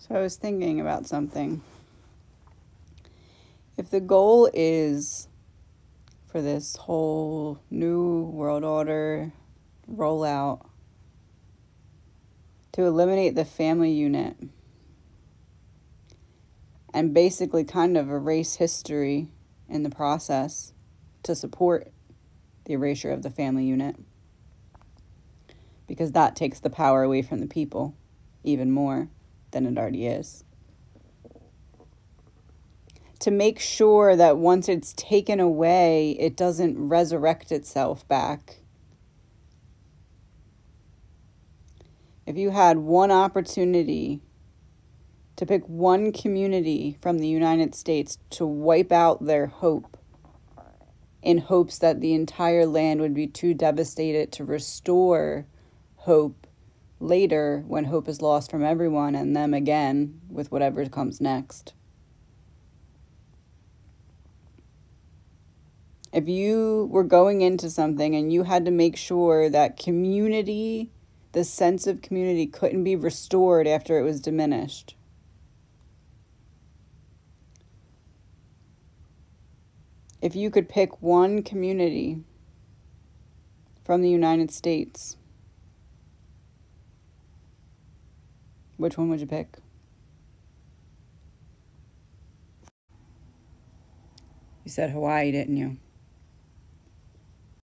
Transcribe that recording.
So I was thinking about something. If the goal is for this whole new world order rollout to eliminate the family unit and basically kind of erase history in the process to support the erasure of the family unit, because that takes the power away from the people even more than it already is. To make sure that once it's taken away, it doesn't resurrect itself back. If you had one opportunity to pick one community from the United States to wipe out their hope, in hopes that the entire land would be too devastated to restore hope later when hope is lost from everyone and them again with whatever comes next. If you were going into something and you had to make sure that community, the sense of community, couldn't be restored after it was diminished, if you could pick one community from the United States, which one would you pick? You said Hawaii, didn't you?